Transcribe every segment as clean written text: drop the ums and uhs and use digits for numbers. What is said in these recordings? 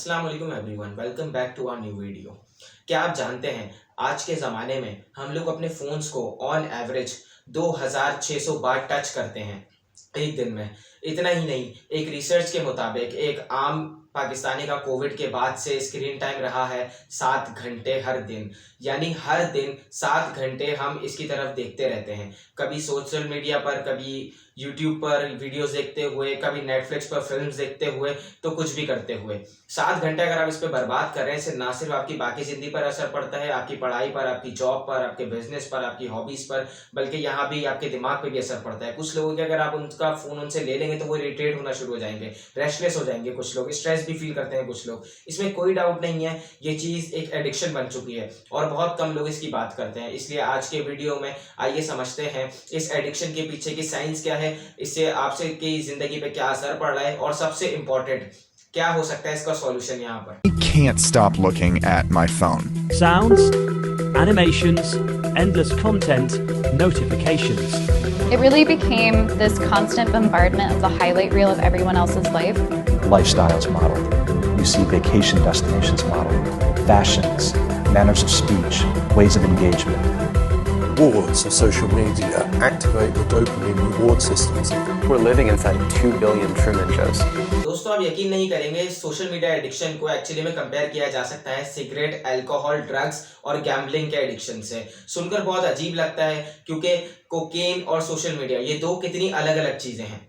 अस्सलाम वालेकुम everyone, welcome back to our new video. क्या आप जानते हैं आज के ज़माने में हम लोग अपने फ़ोन्स को ऑन एवरेज 2600 बार टच करते हैं एक दिन में। इतना ही नहीं, एक रिसर्च के मुताबिक एक आम पाकिस्तानी का कोविड के बाद से स्क्रीन टाइम रहा है 7 घंटे हर दिन। यानी हर दिन 7 घंटे हम इसकी तरफ देखते रहते हैं, कभी सोशल मीडिया पर, कभी यूट्यूब पर वीडियोस देखते हुए, कभी नेटफ्लिक्स पर फिल्म्स देखते हुए, तो कुछ भी करते हुए 7 घंटे अगर आप इस पर बर्बाद कर रहे हैं, इससे ना सिर्फ आपकी बाकी ज़िंदगी पर असर पड़ता है, आपकी पढ़ाई पर, आपकी जॉब पर, आपके बिजनेस पर, आपकी हॉबीज़ पर, बल्कि यहाँ भी आपके दिमाग पर भी असर पड़ता है। कुछ लोगों के अगर आप उनका फ़ोन उनसे ले लेंगे तो वो इरिटेट होना शुरू हो जाएंगे, रेस्टलेस हो जाएंगे, कुछ लोग स्ट्रेस भी फील करते हैं कुछ लोग। इसमें कोई डाउट नहीं है, ये चीज़ एक एडिक्शन बन चुकी है और बहुत कम लोग इसकी बात करते हैं। इसलिए आज के वीडियो में आइए समझते हैं इस एडिक्शन के पीछे की साइंस क्या है, इससे आपसे की जिंदगी पे क्या असर पड़ रहा है और सबसे इम्पोर्टेंट क्या हो सकता है इसका सॉल्यूशन यहाँ पर। I can't stop looking at my phone. Sounds, animations, endless content, notifications. It really became this constant bombardment of the highlight reel of everyone else's life. Lifestyles modeled. You see vacation destinations modeled, fashions, manners of speech, ways of engagement. Rewards of social media activate the dopamine reward systems. We're living inside 2 billion Truman shows. दोस्तों, आप यकीन नहीं करेंगे, social media addiction को actually में compare किया जा सकता है सिगरेट, अल्कोहल, ड्रग्स और गैम्बलिंग के एडिक्शन से। सुनकर बहुत अजीब लगता है क्योंकि कोकेन और सोशल मीडिया ये दो कितनी अलग अलग चीज़ें हैं।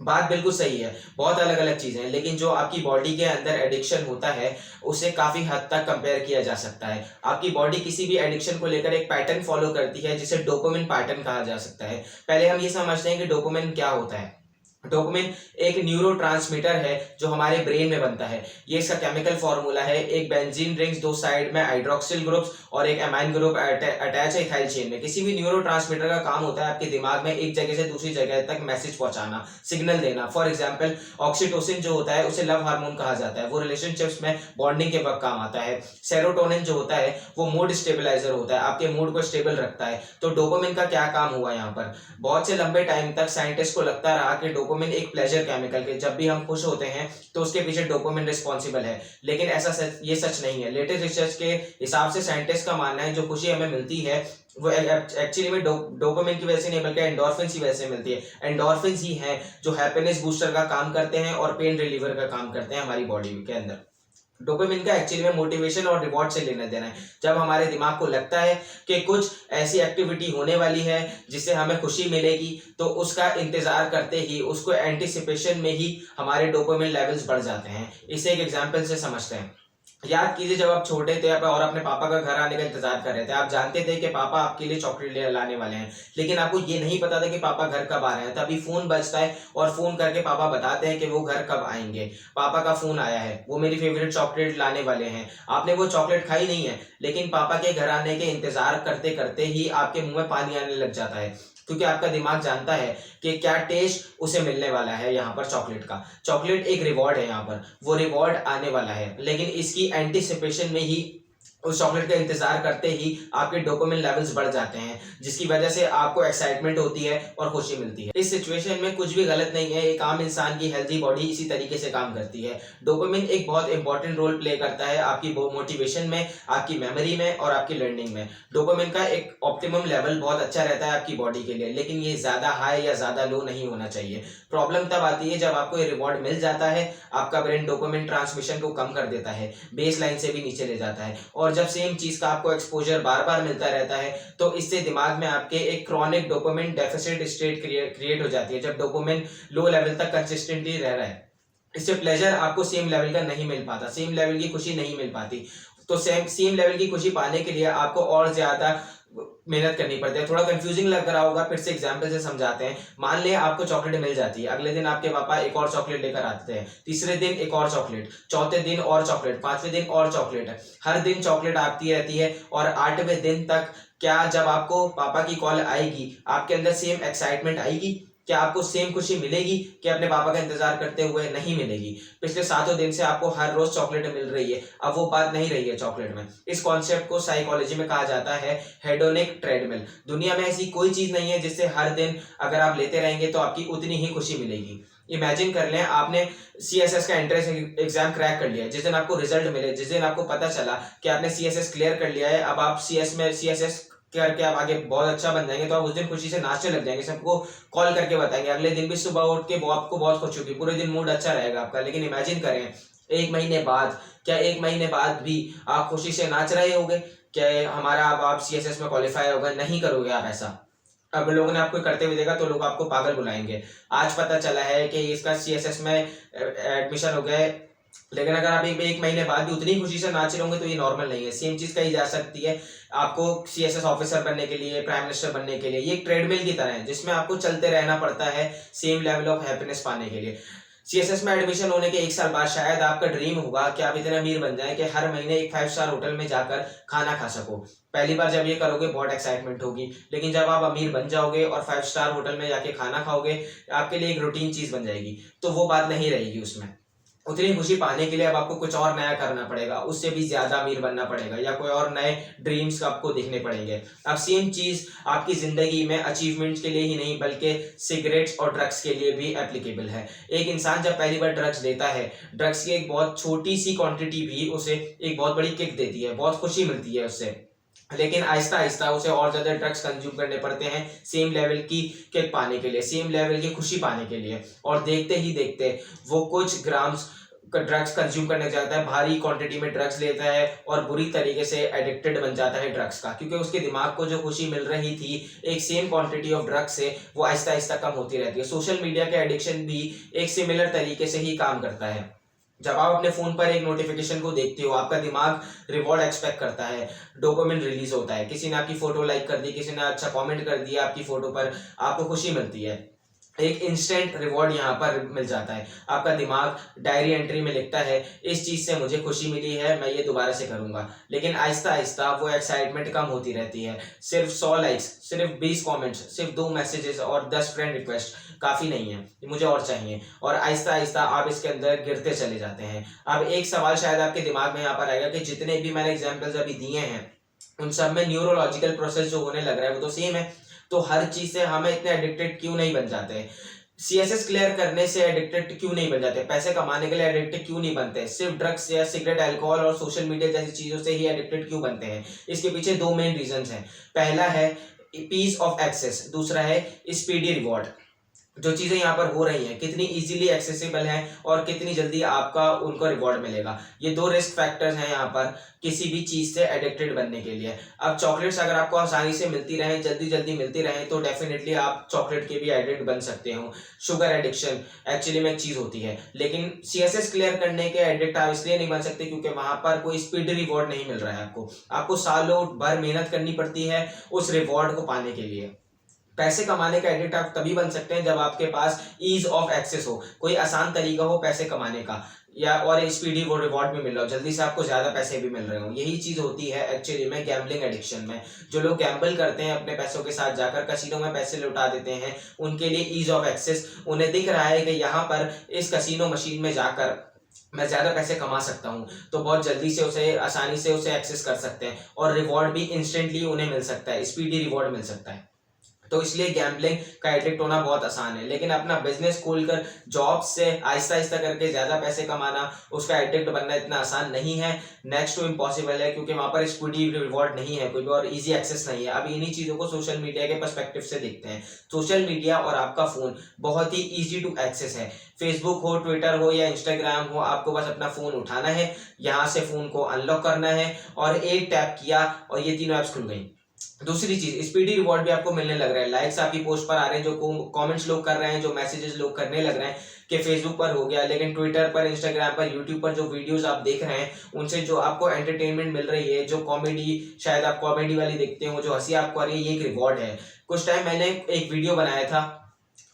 बात बिल्कुल सही है, बहुत अलग अलग चीज़ें हैं, लेकिन जो आपकी बॉडी के अंदर एडिक्शन होता है उसे काफ़ी हद तक कंपेयर किया जा सकता है। आपकी बॉडी किसी भी एडिक्शन को लेकर एक पैटर्न फॉलो करती है जिसे डोपामिन पैटर्न कहा जा सकता है। पहले हम ये समझते हैं कि डोपामिन क्या होता है। डोपामिन एक न्यूरोट्रांसमीटर है जो हमारे ब्रेन में बनता है। ये इसका केमिकल फार्मूला है, एक बेंजीन रिंग्स, दो साइड में हाइड्रोक्सिल ग्रुप्स और एक अमाइन ग्रुप अटैच है इथाइल चेन में। किसी भी न्यूरोट्रांसमीटर का काम होता है आपके दिमाग में एक जगह से दूसरी जगह तक मैसेज पहुंचाना, सिग्नल देना। फॉर एग्जांपल ऑक्सीटोसिन जो होता है उसे लव हार्मोन कहा जाता है, वो रिलेशनशिप्स में बॉन्डिंग के वक्त काम आता है। सेरोटोनिन जो होता है वो मूड स्टेबलाइजर होता है, आपके मूड को स्टेबल रखता है। तो डोपामिन का क्या काम हुआ यहाँ पर? बहुत से लंबे टाइम तक साइंटिस्ट को लगता रहा कि डोपामिन एक प्लेजर केमिकल के, जब भी हम खुश होते हैं तो उसके पीछे डोपामिन रिस्पॉन्सिबल है, लेकिन ऐसा ये सच नहीं है। लेटेस्ट रिसर्च के हिसाब से साइंटिस्ट का मानना है जो खुशी हमें मिलती है वो एक्चुअली में डोपामिन की वजह से नहीं बल्कि एंडोर्फिन्स की वजह से मिलती है। एंडोर्फिन्स ही हैं जो हैप्पीनेस बूस्टर का काम करते हैं और पेन रिलीवर का काम करते हैं हमारी बॉडी के अंदर। डोपामिन का एक्चुअली में मोटिवेशन और रिवॉर्ड से लेना देना है। जब हमारे दिमाग को लगता है कि कुछ ऐसी एक्टिविटी होने वाली है जिससे हमें खुशी मिलेगी, तो उसका इंतजार करते ही, उसको एंटिसिपेशन में ही हमारे डोपामिन लेवल्स बढ़ जाते हैं। इसे एक एग्जांपल से समझते हैं। याद कीजिए जब आप छोटे थे और अपने पापा का घर आने का इंतजार कर रहे थे, आप जानते थे कि पापा आपके लिए चॉकलेट ले लाने वाले हैं, लेकिन आपको ये नहीं पता था कि पापा घर कब आ रहे हैं। तभी फोन बजता है और फोन करके पापा बताते हैं कि वो घर कब आएंगे। पापा का फोन आया है, वो मेरी फेवरेट चॉकलेट लाने वाले हैं। आपने वो चॉकलेट खाई नहीं है, लेकिन पापा के घर आने के इंतजार करते करते ही आपके मुंह में पानी आने लग जाता है, क्योंकि आपका दिमाग जानता है कि क्या टेस्ट उसे मिलने वाला है। यहाँ पर चॉकलेट का, चॉकलेट एक रिवॉर्ड है, यहाँ पर वो रिवॉर्ड आने वाला है, लेकिन इसकी एंटिसिपेशन में ही, उस चॉकलेट का इंतजार करते ही आपके डोपामिन लेवल्स बढ़ जाते हैं, जिसकी वजह से आपको एक्साइटमेंट होती है और खुशी मिलती है। इस सिचुएशन में कुछ भी गलत नहीं है, एक आम इंसान की हेल्दी बॉडी इसी तरीके से काम करती है। डोपामिन एक बहुत इंपॉर्टेंट रोल प्ले करता है आपकी मोटिवेशन में, आपकी मेमोरी में और आपकी लर्निंग में। डोपामिन का एक ऑप्टिमम लेवल बहुत अच्छा रहता है आपकी बॉडी के लिए, लेकिन ये ज्यादा हाई या ज्यादा लो नहीं होना चाहिए। प्रॉब्लम तब आती है जब आपको ये रिवॉर्ड मिल जाता है, आपका ब्रेन डोपामिन ट्रांसमिशन को कम कर देता है, बेस लाइन से भी नीचे ले जाता है, और जब सेम चीज का आपको एक्सपोजर बार बार मिलता रहता है तो इससे दिमाग में आपके एक chronic dopamine deficit state create हो जाती है। जब डोपामिन लो लेवल तक कंसिस्टेंटली रह रहा है, इससे प्लेजर आपको सेम लेवल का नहीं मिल पाता, सेम लेवल की खुशी नहीं मिल पाती। तो सेम लेवल की खुशी पाने के लिए आपको और ज्यादा मेहनत करनी पड़ती है। थोड़ा कंफ्यूजिंग लग रहा होगा, फिर से एग्जांपल से समझाते हैं। मान ले आपको चॉकलेट मिल जाती है, अगले दिन आपके पापा एक और चॉकलेट लेकर आते हैं, तीसरे दिन एक और चॉकलेट, चौथे दिन और चॉकलेट, पांचवें दिन और चॉकलेट। हर दिन चॉकलेट आती रहती है और 8वें दिन तक क्या जब आपको पापा की कॉल आएगी आपके अंदर सेम एक्साइटमेंट आएगी? क्या आपको सेम खुशी मिलेगी कि अपने पापा का इंतजार करते हुए? नहीं मिलेगी। पिछले 7 दिन से आपको हर रोज चॉकलेट मिल रही है, अब वो बात नहीं रही है चॉकलेट में। इस कॉन्सेप्ट को साइकोलॉजी में कहा जाता है हेडोनिक ट्रेडमिल। दुनिया में ऐसी कोई चीज नहीं है जिससे हर दिन अगर आप लेते रहेंगे तो आपकी उतनी ही खुशी मिलेगी। इमेजिन कर लें आपने CSS का एंट्रेंस एग्जाम क्रैक कर लिया, जिस दिन आपको रिजल्ट मिले, जिस दिन आपको पता चला कि आपने CSS क्लियर कर लिया है, अब आप CSS करके आप आगे बहुत अच्छा बन जाएंगे, तो आप उस दिन खुशी से नाचने लग जाएंगे, सबको कॉल करके बताएंगे, अगले दिन भी सुबह उठ के आपको बहुत खुशी होगी, पूरे दिन मूड अच्छा रहेगा आपका। लेकिन इमेजिन करें 1 महीने बाद, क्या 1 महीने बाद भी आप खुशी से नाच रहे होगे? क्या हमारा अब आप CSS में क्वालिफाई होगा? नहीं करोगे आप ऐसा। अब लोगों ने आपको करते हुए देखा तो लोग आपको पागल बुलाएंगे। आज पता चला है कि इसका CSS में एडमिशन हो गया है, लेकिन अगर आप एक महीने बाद भी उतनी खुशी से नाच रहे होंगे तो ये नॉर्मल नहीं है। सेम चीज कही जा सकती है आपको CSS ऑफिसर बनने के लिए, प्राइम मिनिस्टर बनने के लिए। ये एक ट्रेडमिल की तरह है जिसमें आपको चलते रहना पड़ता है सेम लेवल ऑफ हैप्पीनेस पाने के लिए। CSS में एडमिशन होने के 1 साल बाद शायद आपका ड्रीम होगा कि आप इतने अमीर बन जाएं कि हर महीने एक 5 स्टार होटल में जाकर खाना खा सको। पहली बार जब ये करोगे बहुत एक्साइटमेंट होगी, लेकिन जब आप अमीर बन जाओगे और 5 स्टार होटल में जाके खाना खाओगे, आपके लिए एक रूटीन चीज बन जाएगी, तो वो बात नहीं रहेगी उसमें। उतनी खुशी पाने के लिए अब आपको कुछ और नया करना पड़ेगा, उससे भी ज्यादा अमीर बनना पड़ेगा, या कोई और नए ड्रीम्स आपको देखने पड़ेंगे। अब सेम चीज आपकी जिंदगी में अचीवमेंट्स के लिए ही नहीं बल्कि सिगरेट्स और ड्रग्स के लिए भी एप्लीकेबल है। एक इंसान जब पहली बार ड्रग्स लेता है, ड्रग्स की एक बहुत छोटी सी क्वांटिटी भी उसे एक बहुत बड़ी किक देती है, बहुत खुशी मिलती है उससे, लेकिन आहिस्ता आहिस्ता उसे और ज्यादा ड्रग्स कंज्यूम करने पड़ते हैं सेम लेवल की किक पाने के लिए, सेम लेवल की खुशी पाने के लिए। और देखते ही देखते वो कुछ ग्राम्स ड्रग्स कंज्यूम करने जाता है, भारी क्वांटिटी में ड्रग्स लेता है और बुरी तरीके से एडिक्टेड बन जाता है ड्रग्स का, क्योंकि उसके दिमाग को जो खुशी मिल रही थी एक सेम क्वांटिटी ऑफ ड्रग्स से, वो आहिस्ता आहिस्ता कम होती रहती है। सोशल मीडिया के एडिक्शन भी एक सिमिलर तरीके से ही काम करता है। जब आप अपने फोन पर एक नोटिफिकेशन को देखते हो, आपका दिमाग रिवॉर्ड एक्सपेक्ट करता है, डोपामिन रिलीज होता है, किसी ने आपकी फोटो लाइक कर दी, किसी ने अच्छा कमेंट कर दिया आपकी फोटो पर, आपको खुशी मिलती है, एक इंस्टेंट रिवॉर्ड यहाँ पर मिल जाता है। आपका दिमाग डायरी एंट्री में लिखता है इस चीज से मुझे खुशी मिली है, मैं ये दोबारा से करूंगा। लेकिन आहिस्ता आहिस्ता वो एक्साइटमेंट कम होती रहती है। सिर्फ 100 लाइक्स, सिर्फ 20 कमेंट्स, सिर्फ 2 मैसेजेस और 10 फ्रेंड रिक्वेस्ट काफी नहीं है, मुझे और चाहिए। और आहिस्ता आहिस्ता आप इसके अंदर गिरते चले जाते हैं। अब एक सवाल शायद आपके दिमाग में यहाँ पर आएगा कि जितने भी मैंने एग्जाम्पल्स अभी दिए हैं उन सब में न्यूरोलॉजिकल प्रोसेस जो होने लग रहा है वो तो सेम है, तो हर चीज से हमें इतने एडिक्टेड क्यों नहीं बन जाते? CSS क्लियर करने से एडिक्टेड क्यों नहीं बन जाते? पैसे कमाने के लिए एडिक्टेड क्यों नहीं बनते? सिर्फ ड्रग्स या सिगरेट, अल्कोहल और सोशल मीडिया जैसी चीजों से ही एडिक्टेड क्यों बनते हैं? इसके पीछे 2 मेन रीजंस हैं। पहला है पीस ऑफ एक्सेस, दूसरा है स्पीडी रिवॉर्ड। जो चीजें यहाँ पर हो रही हैं कितनी इजीली एक्सेसिबल हैं और कितनी जल्दी आपका उनको रिवॉर्ड मिलेगा, ये 2 रिस्क फैक्टर्स हैं यहाँ पर किसी भी चीज से एडिक्टेड बनने के लिए। अब चॉकलेट्स अगर आपको आसानी से मिलती रहें, जल्दी जल्दी मिलती रहें, तो डेफिनेटली आप चॉकलेट के भी एडिक्ट बन सकते हो। शुगर एडिक्शन एक्चुअली में एक चीज होती है, लेकिन CSS क्लियर करने के एडिक्ट आप इसलिए नहीं बन सकते क्योंकि वहां पर कोई स्पीडी रिवॉर्ड नहीं मिल रहा है। आपको सालों भर मेहनत करनी पड़ती है उस रिवॉर्ड को पाने के लिए। पैसे कमाने का एडिक्ट आप तभी बन सकते हैं जब आपके पास ईज ऑफ एक्सेस हो, कोई आसान तरीका हो पैसे कमाने का, या और स्पीडी वो रिवॉर्ड भी मिल रहा हो, जल्दी से आपको ज्यादा पैसे भी मिल रहे हो। यही चीज होती है एक्चुअली में गैम्बलिंग एडिक्शन में। जो लोग गैम्बल करते हैं अपने पैसों के साथ जाकर कसिनो में पैसे लुटा देते हैं, उनके लिए ईज ऑफ एक्सेस, उन्हें दिख रहा है कि यहाँ पर इस कसिनो मशीन में जाकर मैं ज्यादा पैसे कमा सकता हूँ, तो बहुत जल्दी से उसे आसानी से उसे एक्सेस कर सकते हैं और रिवॉर्ड भी इंस्टेंटली उन्हें मिल सकता है, स्पीडी रिवॉर्ड मिल सकता है। तो इसलिए गैम्बलिंग का एडिक्ट होना बहुत आसान है, लेकिन अपना बिजनेस खोलकर जॉब से आहिस्ता आहिस्ता करके ज्यादा पैसे कमाना, उसका एडिक्ट बनना इतना आसान नहीं है, नेक्स्ट टू इम्पॉसिबल है, क्योंकि वहां पर स्पीडी रिवॉर्ड नहीं है, कोई भी और इजी एक्सेस नहीं है। अब इन्हीं चीजों को सोशल मीडिया के पर्सपेक्टिव से देखते हैं। सोशल मीडिया और आपका फोन बहुत ही ईजी टू एक्सेस है। फेसबुक हो, ट्विटर हो या इंस्टाग्राम हो, आपको बस अपना फोन उठाना है, यहाँ से फोन को अनलॉक करना है और एक टैप किया और ये तीनों ऐप्स खुल गई। दूसरी चीज, स्पीडी रिवॉर्ड भी आपको मिलने लग रहा है, लाइक्स आपकी पोस्ट पर आ रहे हैं, जो कमेंट्स लोग कर रहे हैं, जो मैसेजेस लोग करने लग रहे हैं कि फेसबुक पर हो गया, लेकिन ट्विटर पर, इंस्टाग्राम पर, यूट्यूब पर जो वीडियोस आप देख रहे हैं उनसे जो आपको एंटरटेनमेंट मिल रही है, जो कॉमेडी, शायद आप कॉमेडी वाली देखते हो, जो हंसी आपको आ रही है, ये एक रिवॉर्ड है। कुछ टाइम मैंने एक वीडियो बनाया था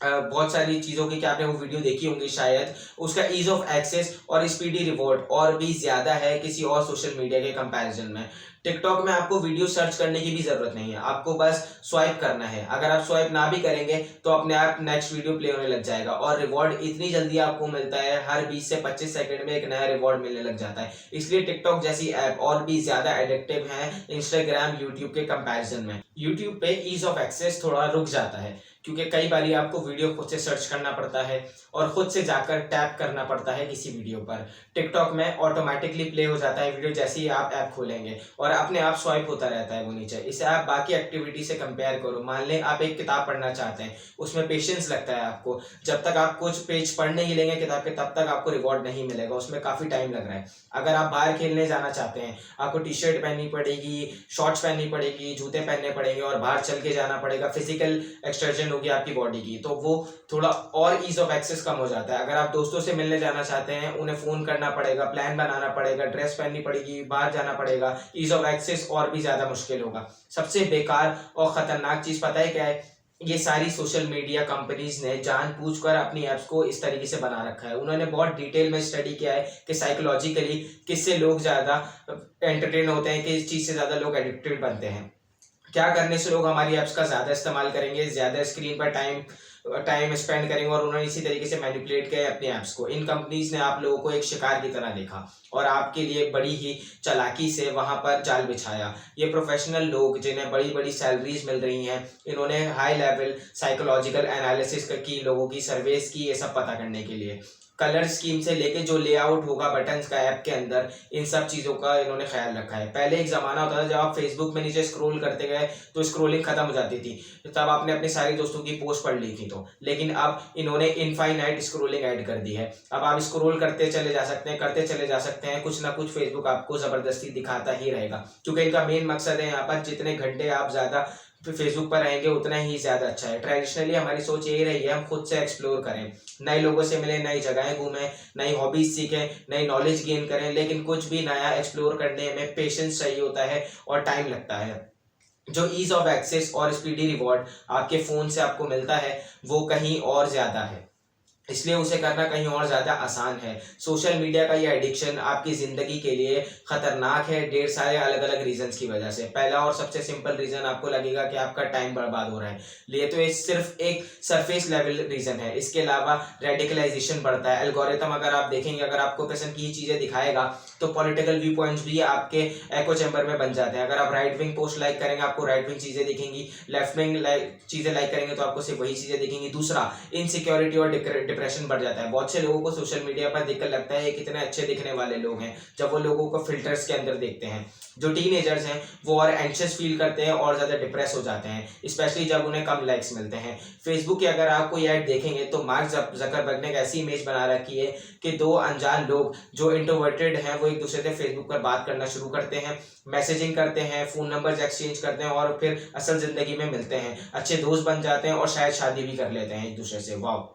बहुत सारी चीजों की, क्या आपने वो वीडियो देखी होंगी शायद, उसका ईज ऑफ एक्सेस और स्पीडी रिवॉर्ड और भी ज्यादा है किसी और सोशल मीडिया के कंपैरिजन में। टिकटॉक में आपको वीडियो सर्च करने की भी जरूरत नहीं है, आपको बस स्वाइप करना है। अगर आप स्वाइप ना भी करेंगे तो अपने आप नेक्स्ट वीडियो प्ले होने लग जाएगा और रिवॉर्ड इतनी जल्दी आपको मिलता है, हर 20 से 25 सेकंड में एक नया रिवॉर्ड मिलने लग जाता है। इसलिए टिकटॉक जैसी ऐप और भी ज्यादा एडिक्टिव है इंस्टाग्राम, यूट्यूब के कंपैरिजन में। यूट्यूब पे ईज ऑफ एक्सेस थोड़ा रुक जाता है क्योंकि कई बार आपको वीडियो खुद से सर्च करना पड़ता है और खुद से जाकर टैप करना पड़ता है किसी वीडियो पर। टिकटॉक में ऑटोमेटिकली प्ले हो जाता है वीडियो जैसे ही आप ऐप खोलेंगे और अपने आप स्वाइप होता रहता है वो नीचे। इसे आप बाकी एक्टिविटी से कंपेयर करो। मान लें आप एक किताब पढ़ना चाहते हैं, उसमें पेशेंस लगता है आपको। जब तक आप कुछ पेज पढ़ नहीं लेंगे किताब के तब तक आपको रिवॉर्ड नहीं मिलेगा, उसमें काफ़ी टाइम लग रहा है। अगर आप बाहर खेलने जाना चाहते हैं, आपको टी शर्ट पहननी पड़ेगी, शॉर्ट्स पहननी पड़ेगी, जूते पहनने पड़ेंगे और बाहर चल के जाना पड़ेगा, फिजिकल एक्सर्शन होगी आपकी बॉडी की, तो वो थोड़ा और ईज ऑफ एक्सेस कम हो जाता है। अगर आप दोस्तों से मिलने जाना चाहते हैं, उन्हें फ़ोन करना पड़ेगा, प्लान बनाना पड़ेगा, ड्रेस पहननी पड़ेगी, बाहर जाना पड़ेगा, ईज ऑफ एक्सेस और भी ज़्यादा मुश्किल होगा। सबसे बेकार और ख़तरनाक चीज़ पता है क्या है? ये सारी सोशल मीडिया कंपनीज ने जानबूझकर अपनी ऐप्स को इस तरीके से बना रखा है। उन्होंने बहुत डिटेल में स्टडी किया है कि साइकोलॉजिकली किससे लोग ज़्यादा एंटरटेन होते हैं, किस चीज़ से ज़्यादा लोग एडिक्टेड बनते हैं, क्या करने से लोग हमारी ऐप्स का ज़्यादा इस्तेमाल करेंगे, ज़्यादा स्क्रीन पर टाइम स्पेंड करेंगे, और उन्होंने इसी तरीके से मैनिपुलेट किया है अपनी ऐप्स को। इन कंपनीज ने आप लोगों को एक शिकार की तरह देखा और आपके लिए बड़ी ही चालाकी से वहां पर जाल बिछाया। ये प्रोफेशनल लोग जिन्हें बड़ी बड़ी सैलरीज मिल रही हैं, इन्होंने हाई लेवल साइकोलॉजिकल एनालिसिस की, लोगों की सर्वेस की, ये सब पता करने के लिए। कलर स्कीम से लेके जो लेआउट होगा बटन्स का ऐप के अंदर, इन सब चीज़ों का इन्होंने ख्याल रखा है। पहले एक ज़माना होता था जब आप फेसबुक में नीचे स्क्रॉल करते गए तो स्क्रॉलिंग खत्म हो जाती थी, तब आपने अपने सारे दोस्तों की पोस्ट पढ़ ली थी। तो लेकिन अब इन्होंने इनफाइनाइट स्क्रॉलिंग ऐड कर दी है। अब आप स्क्रॉल करते चले जा सकते हैं, करते चले जा सकते हैं, कुछ ना कुछ फेसबुक आपको ज़बरदस्ती दिखाता ही रहेगा, क्योंकि इनका मेन मकसद है यहाँ पर जितने घंटे आप ज़्यादा फेसबुक पर रहेंगे उतना ही ज़्यादा अच्छा है। ट्रेडिशनली हमारी सोच यही रही है हम खुद से एक्सप्लोर करें, नए लोगों से मिलें, नई जगहें घूमें, नई हॉबीज़ सीखें, नई नॉलेज गेन करें, लेकिन कुछ भी नया एक्सप्लोर करने में पेशेंस चाहिए होता है और टाइम लगता है। जो ईज़ ऑफ एक्सेस और स्पीडी रिवॉर्ड आपके फ़ोन से आपको मिलता है वो कहीं और ज़्यादा है, इसलिए उसे करना कहीं और ज़्यादा आसान है। सोशल मीडिया का ये एडिक्शन आपकी ज़िंदगी के लिए ख़तरनाक है ढेर सारे अलग अलग रीजंस की वजह से। पहला और सबसे सिंपल रीज़न आपको लगेगा कि आपका टाइम बर्बाद हो रहा है, लिए तो ये सिर्फ एक सरफेस लेवल रीज़न है। इसके अलावा रेडिकलाइजेशन बढ़ता है। एल्गोरिथम अगर आप देखेंगे, अगर आपको पसंद की चीज़ें दिखाएगा तो पॉलिटिकल व्यू पॉइंट्स भी आपके एको चैम्बर में बन जाते हैं। अगर आप राइट विंग पोस्ट लाइक करेंगे आपको राइट विंग चीज़ें दिखेंगी, लेफ्ट विंग चीज़ें लाइक करेंगे तो आपको सिर्फ वही चीज़ें दिखेंगी। दूसरा, इनसिक्योरिटी और डिप्रेशन बढ़ जाता है। बहुत से लोगों को सोशल मीडिया पर देखकर लगता है कितने अच्छे दिखने वाले लोग हैं जब वो लोगों को फिल्टर्स के अंदर देखते हैं। जो टीनेजर्स हैं वो और एंशियस फील करते हैं और ज़्यादा डिप्रेस हो जाते हैं, स्पेशली जब उन्हें कम लाइक्स मिलते हैं। फेसबुक की अगर आप कोई ऐड देखेंगे तो मार्क जकरबर्ग ने एक ऐसी इमेज बना रखी है कि दो अनजान लोग जो इंट्रोवर्टेड हैं वो एक दूसरे से फेसबुक पर बात करना शुरू करते हैं, मैसेजिंग करते हैं, फ़ोन नंबर्स एक्सचेंज करते हैं और फिर असल ज़िंदगी में मिलते हैं, अच्छे दोस्त बन जाते हैं और शायद शादी भी कर लेते हैं एक दूसरे से। वाह,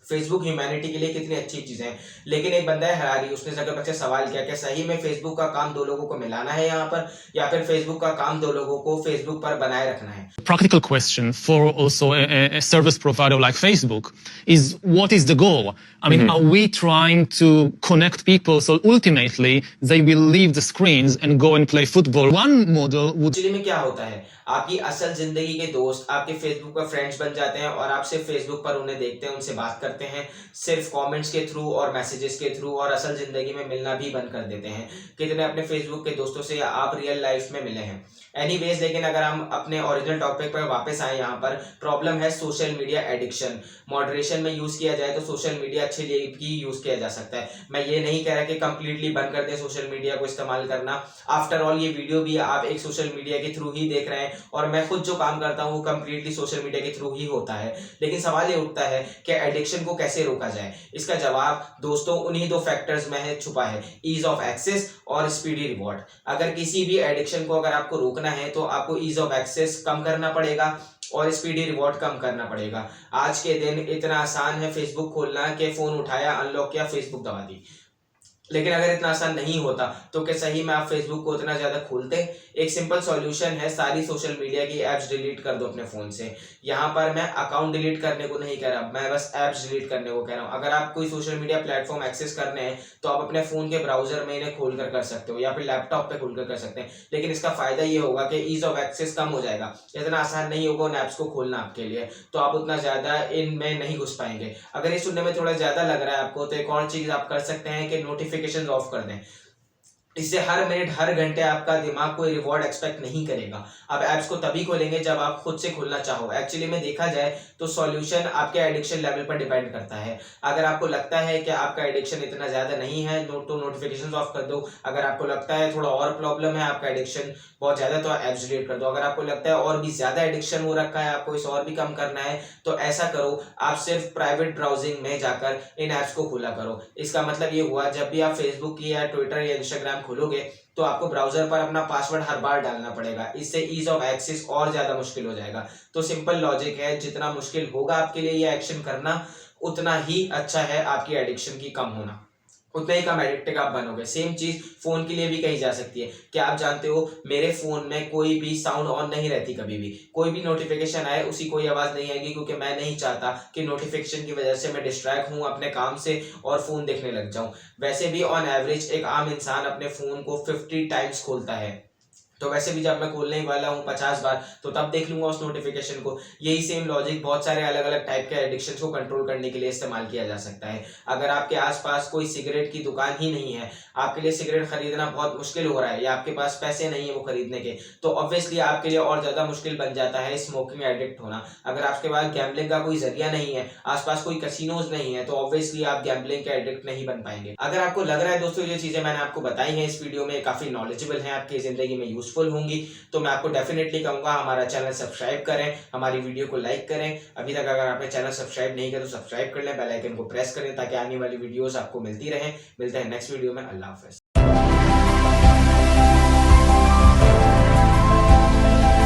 फेसबुक ह्यूमैनिटी के लिए कितनी अच्छी चीज़ है। लेकिन एक बंदा है हरारी, उसने जकरबर्ग से सवाल किया, क्या सही में फेसबुक का काम दो लोगों को मिलाना है यहाँ पर, या फिर फेसबुक का काम दो लोगों को फेसबुक पर बनाए रखना है। Practical question for also a service provider like Facebook is, what is the goal? I mean, are we trying to connect people so ultimately they will leave the screens and go and play football? One model would... actually में क्या होता है, आपकी असल जिंदगी के दोस्त आपके फेसबुक पर फ्रेंड्स बन जाते हैं और आप सिर्फ फेसबुक पर उन्हें देखते हैं, उनसे बात करते हैं सिर्फ कमेंट्स के थ्रू और मैसेजेस के थ्रू, और असल जिंदगी में मिलना भी बंद कर देते हैं। कितने अपने फेसबुक के दोस्तों से आप रियल लाइफ में मिले हैं? एनीवेज, लेकिन अगर हम अपने ओरिजिनल टॉपिक पर वापस आए, यहाँ पर प्रॉब्लम है सोशल मीडिया एडिक्शन। मॉडरेशन में यूज़ किया जाए तो सोशल मीडिया अच्छे लिए भी यूज़ किया जा सकता है। मैं ये नहीं कह रहा कि कंप्लीटली बंद कर दें सोशल मीडिया को इस्तेमाल करना। आफ्टर ऑल ये वीडियो भी आप एक सोशल मीडिया के थ्रू ही देख रहे हैं और मैं खुद जो काम करता हूँ वो कंप्लीटली सोशल मीडिया के थ्रू ही होता है। लेकिन सवाल ये उठता है कि एडिक्शन को कैसे रोका जाए। इसका जवाब दोस्तों उन्हीं दो फैक्टर्स में है छुपा है, ईज ऑफ एक्सेस और स्पीडी रिवॉर्ड। अगर किसी भी एडिक्शन को अगर आपको रोकना है तो आपको ईज ऑफ एक्सेस कम करना पड़ेगा और स्पीडी रिवॉर्ड कम करना पड़ेगा। आज के दिन इतना आसान है फेसबुक खोलना कि फ़ोन उठाया, अनलॉक किया, फेसबुक दबा दी। लेकिन अगर इतना आसान नहीं होता तो क्या सही में आप फेसबुक को इतना ज़्यादा खोलते? एक सिंपल सॉल्यूशन है, सारी सोशल मीडिया की ऐप्स डिलीट कर दो अपने फ़ोन से। यहाँ पर मैं अकाउंट डिलीट करने को नहीं कह रहा, मैं बस ऐप्स डिलीट करने को कह रहा हूँ। अगर आप कोई सोशल मीडिया प्लेटफॉर्म एक्सेस करने हैं तो आप अपने फ़ोन के ब्राउज़र में इन्हें खोल कर सकते हो या फिर लैपटॉप पे खोल कर सकते हैं। लेकिन इसका फ़ायदा ये होगा कि ईज़ ऑफ एक्सेस कम हो जाएगा। इतना आसान नहीं होगा उन ऐप्स को खोलना आपके लिए, तो आप उतना ज़्यादा इनमें नहीं घुस पाएंगे। अगर ये सुनने में थोड़ा ज़्यादा लग रहा है आपको तो एक और चीज़ आप कर सकते हैं कि नोटिफिकेशन ऑफ कर दें। इससे हर मिनट हर घंटे आपका दिमाग कोई रिवॉर्ड एक्सपेक्ट नहीं करेगा। आप ऐप्स को तभी खोलेंगे जब आप खुद से खोलना चाहो। एक्चुअली में देखा जाए तो सॉल्यूशन आपके एडिक्शन लेवल पर डिपेंड करता है। अगर आपको लगता है कि आपका एडिक्शन इतना ज्यादा नहीं है तो नोटिफिकेशन ऑफ कर दो। अगर आपको लगता है थोड़ा और प्रॉब्लम है, आपका एडिक्शन बहुत ज्यादा, तो एप्स डिलीट कर दो। अगर आपको लगता है और भी ज्यादा एडिक्शन हो रखा है, आपको इसे और भी कम करना है, तो ऐसा करो, आप सिर्फ प्राइवेट ब्राउजिंग में जाकर इन ऐप्स को खोला करो। इसका मतलब ये हुआ, जब भी आप फेसबुक या ट्विटर या इंस्टाग्राम खोलोगे तो आपको ब्राउजर पर अपना पासवर्ड हर बार डालना पड़ेगा। इससे ईज ऑफ एक्सेस और ज्यादा मुश्किल हो जाएगा। तो सिंपल लॉजिक है, जितना मुश्किल होगा आपके लिए ये एक्शन करना, उतना ही अच्छा है आपकी एडिक्शन की कम होना, उतना ही कम एडिक्टिव आप बनोगे। सेम चीज फोन के लिए भी कही जा सकती है। क्या आप जानते हो, मेरे फोन में कोई भी साउंड ऑन नहीं रहती, कभी भी कोई भी नोटिफिकेशन आए उसी कोई आवाज नहीं आएगी, क्योंकि मैं नहीं चाहता कि नोटिफिकेशन की वजह से मैं डिस्ट्रैक्ट हूं अपने काम से और फोन देखने लग जाऊं। वैसे भी ऑन एवरेज एक आम इंसान अपने फोन को 50 टाइम्स खोलता है, तो वैसे भी जब मैं खोलने वाला हूँ 50 बार, तो तब देख लूंगा उस नोटिफिकेशन को। यही सेम लॉजिक बहुत सारे अलग अलग टाइप के एडिक्शन को कंट्रोल करने के लिए इस्तेमाल किया जा सकता है। अगर आपके आसपास कोई सिगरेट की दुकान ही नहीं है, आपके लिए सिगरेट खरीदना बहुत मुश्किल हो रहा है, या आपके पास पैसे नहीं है वो खरीदने के, तो ऑब्वियसली आपके लिए और ज्यादा मुश्किल बन जाता है स्मोकिंग एडिक्ट होना। अगर आपके पास गैम्बलिंग का कोई जरिया नहीं है, आसपास कोई कैसीनोज नहीं है, तो ऑब्वियसली आप गैम्बलिंग के एडिक्ट नहीं बन पाएंगे। अगर आपको लग रहा है दोस्तों ये चीजें मैंने आपको बताई हैं इस वीडियो में काफी नॉलेजेबल हैं, आपकी जिंदगी में यूजफुल होंगी, तो मैं आपको डेफिनेटली कहूंगा हमारा चैनल सब्सक्राइब करें, हमारी वीडियो को लाइक करें। अभी तक अगर आपने चैनल सब्सक्राइब नहीं किया तो सब्सक्राइब कर लें, बेल आइकन को प्रेस करें ताकि आने वाली वीडियोस आपको मिलती रहें। मिलते हैं नेक्स्ट वीडियो में। अल्लाह हाफिज।